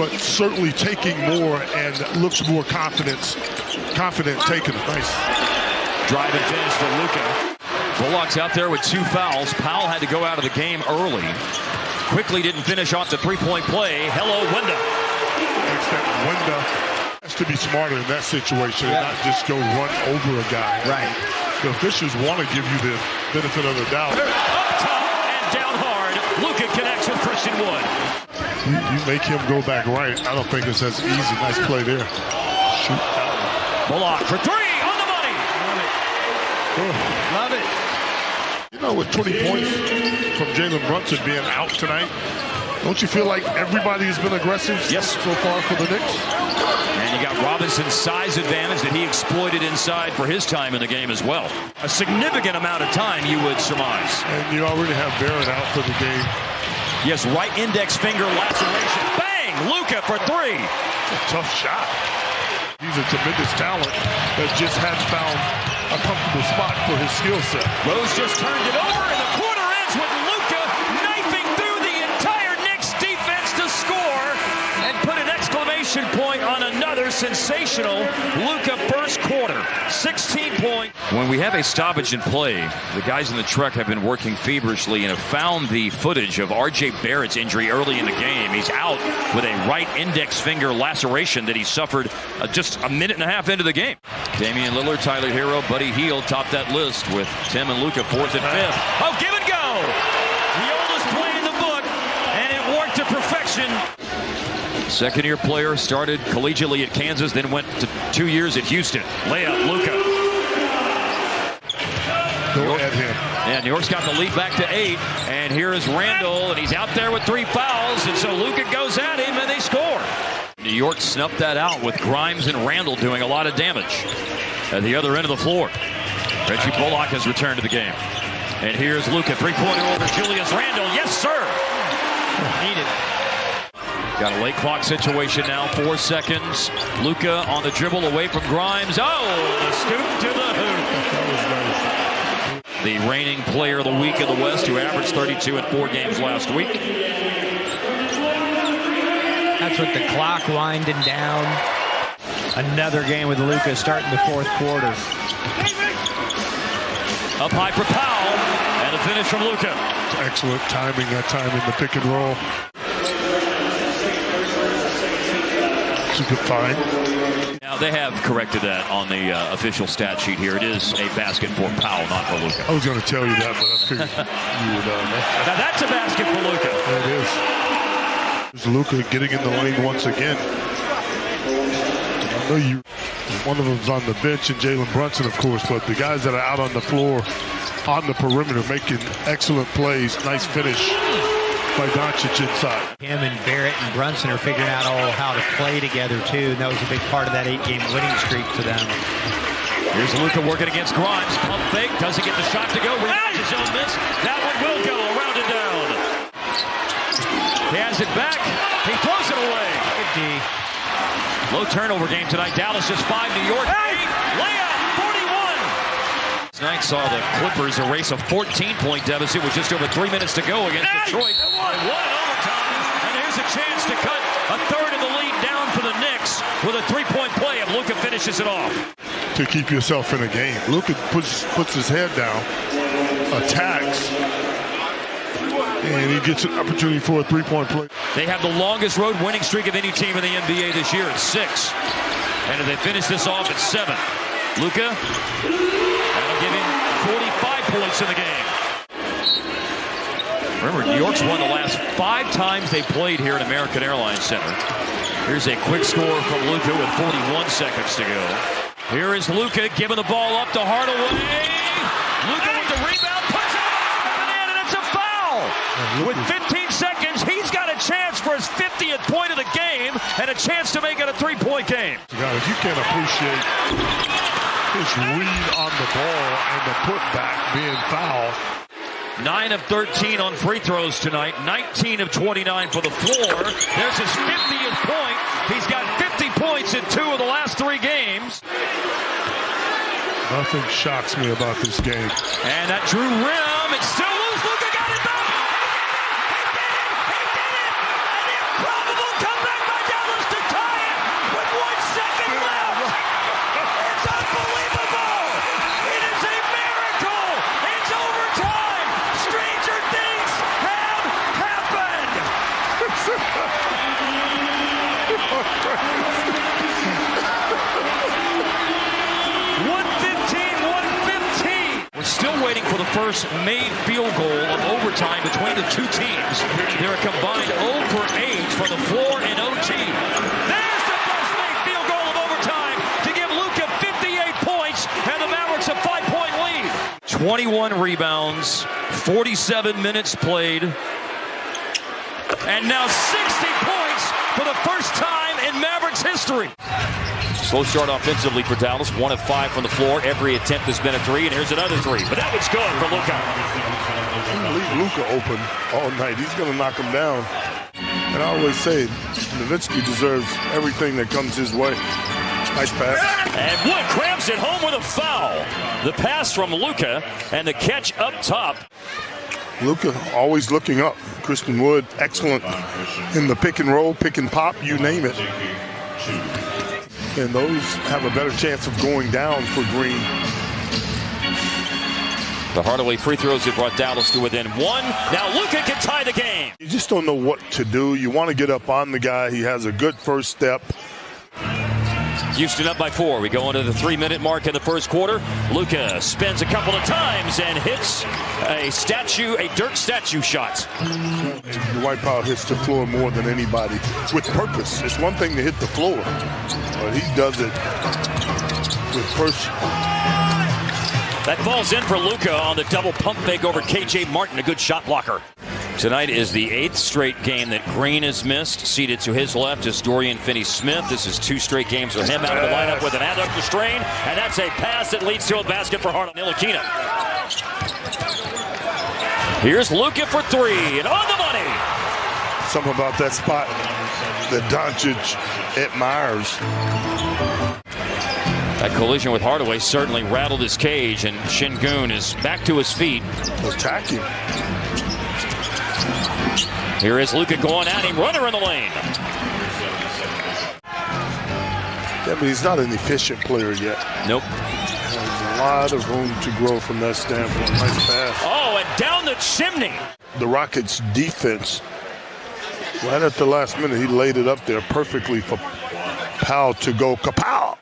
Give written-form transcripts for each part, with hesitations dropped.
but certainly taking more and looks more confident taking it. Nice. Drive and finish for Luka. Bullock's out there with 2 fouls. Powell had to go out of the game early. Quickly didn't finish off the three-point play. Hello, Wenda. Wenda has to be smarter in that situation and not just go run over a guy. Right. The officials want to give you the benefit of the doubt. Up top and down hard. Luka connects with Christian Wood. You make him go back right. I don't think it's as easy. Nice play there. Shoot out. Bullock for 3 on the money. Love it. You know, with 20 points from Jalen Brunson being out tonight, don't you feel like everybody has been aggressive so far for the Knicks? And you got Robinson's size advantage that he exploited inside for his time in the game as well. A significant amount of time, you would surmise. And you already have Barrett out for the game. Yes, right index finger laceration. Bang! Luka for 3. A tough shot. He's a tremendous talent that just hadn't found a comfortable spot for his skill set. Rose just turned it over, and the quarter ends with Luka knifing through the entire Knicks defense to score and put an exclamation point on another sensational Luka first quarter. 16 points. When we have a stoppage in play, the guys in the truck have been working feverishly and have found the footage of R.J. Barrett's injury early in the game. He's out with a right index finger laceration that he suffered just a minute and a half into the game. Damian Lillard, Tyler Hero, Buddy Hield topped that list with Tim and Luka 4th and 5th. Oh, give and go! The oldest play in the book, and it worked to perfection. Second-year player, started collegiately at Kansas, then went to 2 years at Houston. Layup, Luka. Go at him. Yeah, New York's got the lead back to 8, and here is Randall, and he's out there with 3 fouls, and so Luka goes at him, and they score. New York snuffed that out with Grimes and Randall doing a lot of damage at the other end of the floor. Reggie Bullock has returned to the game. And here's Luka, 3-pointer over Julius Randle. Yes, sir. Needed. Got a late clock situation now, 4 seconds. Luka on the dribble away from Grimes. Oh, the scoop to the hoop. That was nice. The reigning player of the week in the West, who averaged 32 in 4 games last week. That's with the clock winding down. Another game with Luka starting the 4th quarter. Up high for Powell, and a finish from Luka. Excellent timing that time in the pick and roll. It's a good find. Now, they have corrected that on the official stat sheet here. It is a basket for Powell, not for Luka. I was going to tell you that, but I figured you would know. Now, that's a basket for Luka. That is. There's Luka getting in the lane once again. I know one of them's on the bench, and Jalen Brunson, of course, but the guys that are out on the floor, on the perimeter, making excellent plays. Nice finish by Doncic inside. Him and Barrett and Brunson are figuring out how to play together, too, and that was a big part of that 8-game winning streak for them. Here's Luka working against Grimes. Pump fake, doesn't get the shot to go. Rebounds his own miss. That one will go around and down. He has it back. He throws it away. Good D. Low turnover game tonight. Dallas just 5. New York 8. Layup, 41. Tonight saw the Clippers erase a 14-point deficit with just over 3 minutes to go against Detroit. They won overtime. And here's a chance to cut a third of the lead down for the Knicks with a 3-point play if Luka finishes it off. To keep yourself in a game. Luka puts his head down, attacks, and he gets an opportunity for a 3-point play. They have the longest road winning streak of any team in the NBA this year at 6. And if they finish this off at 7, Luka, that'll give him 45 points in the game. Remember, New York's won the last 5 times they played here at American Airlines Center. Here's a quick score from Luka with 41 seconds to go. Here is Luka giving the ball up to Hardaway. Luka with the rebound, puts it in, and it's a foul. With 15 seconds, he's got a chance for his 50th point of the game and a chance to make it a 3-point game. God, if you can't appreciate his read on the ball and the putback being fouled. 9 of 13 on free throws tonight. 19 of 29 for the floor. There's his 50th point. He's got 50 points in 2 of the last 3 games. Nothing shocks me about this game. And that drew rim. It's still loose. Luka got it back. He did it. An improbable comeback by We're still waiting for the first made field goal of overtime between the two teams. They're a combined 0 for 8 for the floor in OT. There's the first made field goal of overtime to give Luka 58 points and the Mavericks a 5-point lead. 21 rebounds, 47 minutes played, and now 60 points for the first time in Mavericks history. Slow start offensively for Dallas. 1 of 5 from the floor. Every attempt has been a 3, and here's another 3. But that one's good for Luka. Leave Luka open all night. He's going to knock him down. And I always say, Nowitzki deserves everything that comes his way. Nice pass. And Wood crams it home with a foul. The pass from Luka and the catch up top. Luka always looking up. Christian Wood, excellent in the pick and roll, pick and pop, you name it. And those have a better chance of going down for Green. The Hardaway free throws have brought Dallas to within 1. Now Luka can tie the game. You just don't know what to do. You want to get up on the guy. He has a good first step. Houston up by 4. We go into the 3-minute mark in the first quarter. Luka spins a couple of times and hits a dirt statue shot. The White Power hits the floor more than anybody with purpose. It's one thing to hit the floor, but he does it with purpose. That falls in for Luka on the double pump fake over KJ Martin, a good shot blocker. Tonight is the 8th straight game that Green has missed. Seated to his left is Dorian Finney-Smith. This is 2 straight games for him out of the lineup with an adductor strain, and that's a pass that leads to a basket for Ntilikina. Here's Luka for 3, and on the money. Something about that spot that Doncic admires. That collision with Hardaway certainly rattled his cage, and Şengün is back to his feet. Attacking. Here is Luka going at him, runner in the lane. Yeah, but he's not an efficient player yet. Nope. There's a lot of room to grow from that standpoint. Nice pass. Oh, and down the chimney. The Rockets' defense, right at the last minute, he laid it up there perfectly for Powell to go kapow.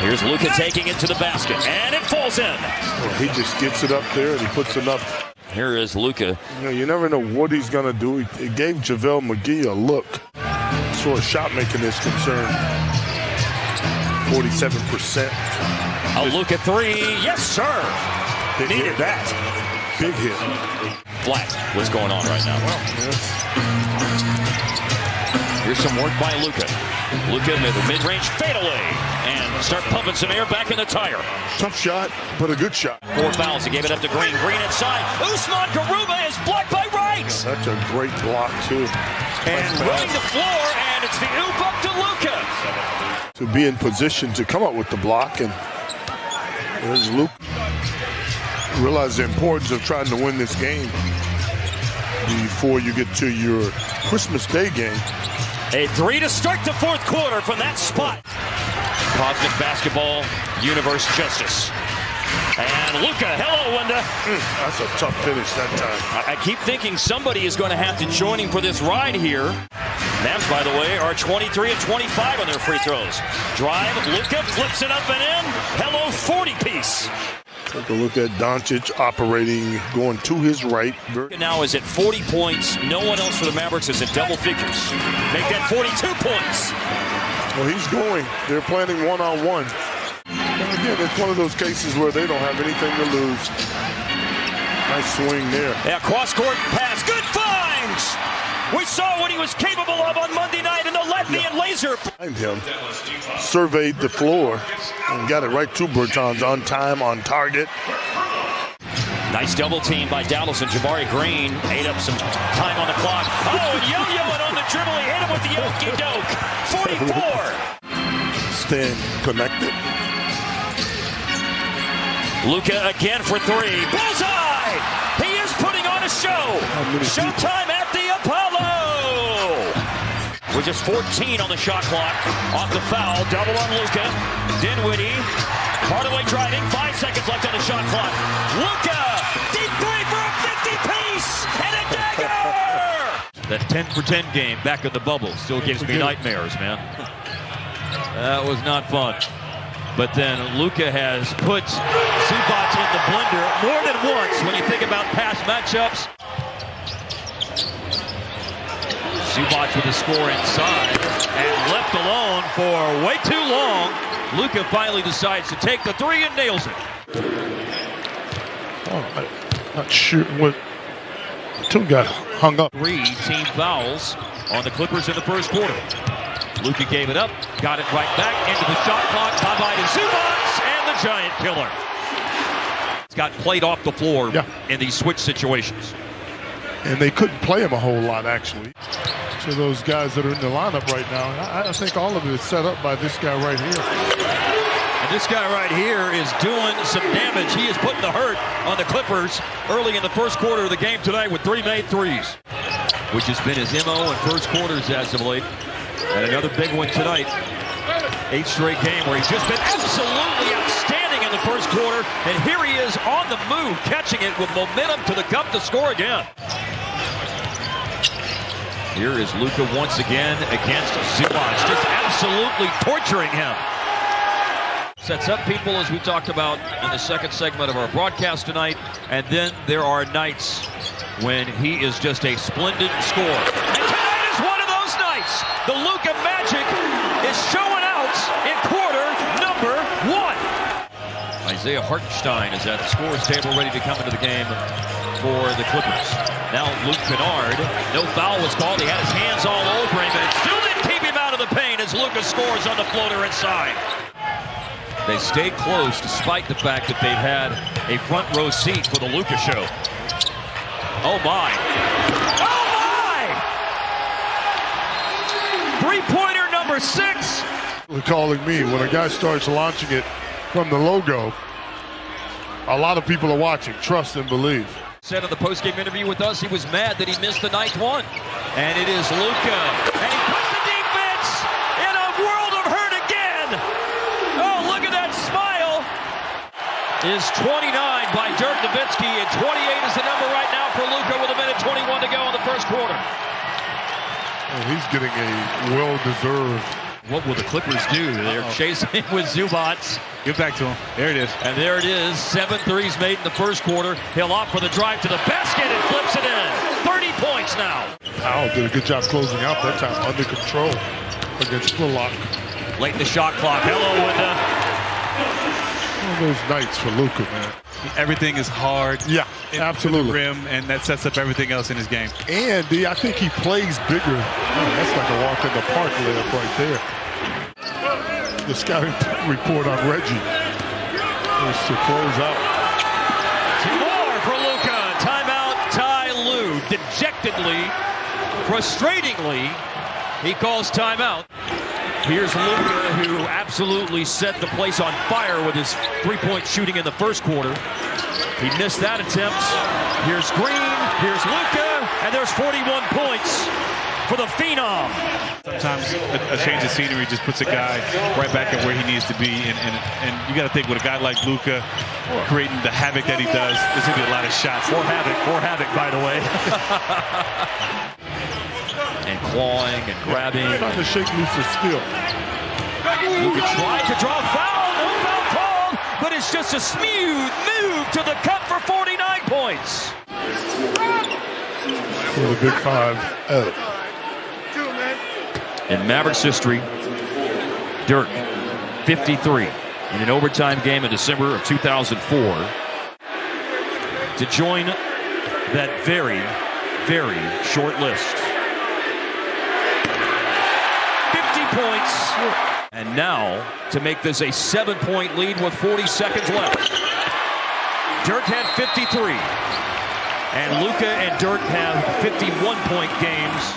Here's Luka taking it to the basket, and it falls in. Well, he just gets it up there and he puts enough. Here is Luka. You never know what he's going to do. He gave JaVale McGee a look. As far as shot making is concerned, 47%. A Luka 3, yes sir. Big Needed hit. that. Big hit. Flat. What's going on right now? Here's some work by Luka. Luka mid-range fadeaway and start pumping some air back in the tire. Tough shot, but a good shot. 4 fouls. He gave it up to Green. Green inside. Usman Garuba is blocked by Wright. That's a great block too. And running the floor, and it's the oop up to Luka. To be in position to come up with the block, and there's Luka. Realize the importance of trying to win this game before you get to your Christmas Day game. A 3 to start the 4th quarter from that spot. Cosmic Basketball Universe Justice. And Luka, hello, Wenda. That's a tough finish that time. I keep thinking somebody is going to have to join him for this ride here. Mavs, by the way, are 23 and 25 on their free throws. Drive, Luka flips it up and in. Hello, 40-piece. Take a look at Doncic operating, going to his right. Now is at 40 points. No one else for the Mavericks is at double figures. Make that 42 points. Well, he's going. They're planning one-on-one. And again, it's one of those cases where they don't have anything to lose. Nice swing there. Yeah, cross-court pass. Good finds! We saw what he was capable of on Monday night in the Latvian laser. Behind him, surveyed the floor and got it right to Bertans on time, on target. Nice double team by Dallas and Jabari Green. Ate up some time on the clock. Oh, and yo-yoing on the dribble. He hit him with the okey-doke. 44. Staying connected. Luka again for 3. Bullseye! He is putting on a show. Showtime at the Apollo. With just 14 on the shot clock. Off the foul. Double on Luka. Dinwiddie. Hardaway driving. 5 seconds left on the shot clock. Luka! Deep 3 for a 50-piece! And a dagger! That 10 for 10 game back in the bubble still gives me nightmares, man. That was not fun. But then Luka has put Zubac in the blender more than once when you think about past matchups. Zubac with a score inside and left alone for way too long. Luka finally decides to take the three and nails it. Oh, I'm not sure what. Two got hung up. 3 team fouls on the Clippers in the first quarter. Luka gave it up, got it right back into the shot clock. Bye-bye to Zubac and the giant killer. It's got played off the floor in these switch situations. And they couldn't play him a whole lot, actually. So those guys that are in the lineup right now, I think all of it is set up by this guy right here. And this guy right here is doing some damage. He is putting the hurt on the Clippers early in the first quarter of the game tonight with 3 made threes, which has been his MO in first quarters as of late. And another big one tonight. 8th straight game where he's just been absolutely outstanding in the first quarter. And here he is on the move, catching it with momentum to the cup to score again. Here is Luka once again against Zubac, just absolutely torturing him. Sets up people, as we talked about in the second segment of our broadcast tonight. And then there are nights when he is just a splendid scorer. And tonight is one of those nights. The Luka magic is showing out in quarter number 1. Isaiah Hartenstein is at the scorer's table ready to come into the game for the Clippers. Now Luke Kennard, no foul was called. He had his hands all over him, and it still didn't keep him out of the paint as Luka scores on the floater inside. They stay close despite the fact that they've had a front row seat for the Luka show. Oh my. Oh my! Three-pointer number 6. They're calling me when a guy starts launching it from the logo. A lot of people are watching. Trust and believe. Said in the post-game interview with us, he was mad that he missed the 9th one. And it is Luka. And he puts the defense in a world of hurt again. Oh, look at that smile. Is 29 by Dirk Nowitzki, and 28 is the number right now for Luka with 1:21 to go in the first quarter. And he's getting a well-deserved. What will the Clippers do? They're chasing with Zubac. Get back to him. There it is. And there it is. 7 threes made in the first quarter. He'll opt for the drive to the basket and flips it in. 30 points now. Powell did a good job closing out that time, under control against the lock. Late in the shot clock. Hello, Linda. One of those nights for Luka, man. Everything is hard. Yeah, absolutely. The rim, and that sets up everything else in his game. And I think he plays bigger. Man, that's like a walk in the park layup right there. The scouting report on Reggie is to close out. 2 more for Luka. Timeout, Ty Lue. Dejectedly, frustratingly, he calls timeout. Here's Luka, who absolutely set the place on fire with his three-point shooting in the first quarter. He missed that attempt. Here's Green, here's Luka, and there's 41 points for the Phenom. Sometimes a change of scenery just puts a guy right back at where he needs to be. And you got to think, with a guy like Luka creating the havoc that he does, there's going to be a lot of shots. More havoc, by the way. And clawing and grabbing. Trying to shake loose his skill. Luka tried to draw a foul. No foul called, but it's just a smooth move to the cup for 49 points. For the Big Five. In Mavericks history, Dirk, 53 in an overtime game in December of 2004 to join that very, very short list. 50 points, and now to make this a 7-point lead with 40 seconds left. Dirk had 53, and Luka and Dirk have 51-point games.